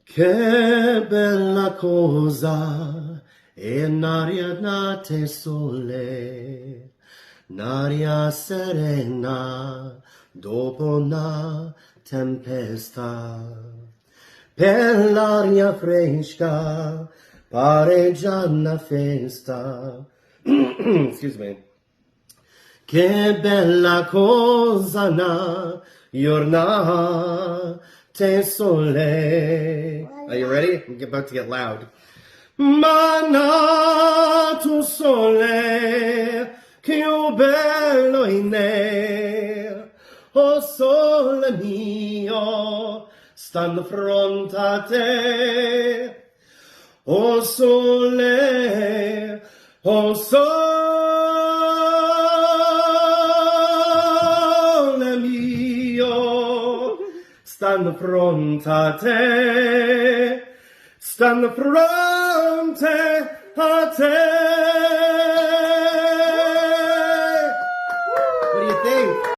Che bella cosa è un'aria nate sole, un'aria serena dopo una tempesta. Per l'aria fresca pare già una festa. Excuse me. Che bella cosa una giornata sole. Are you ready? I'm about to get loud. Ma tu sole, che bello in me. Oh sole mio, stando fronte a te. Oh sole mio, stanno fronte a te, stanno fronte a te.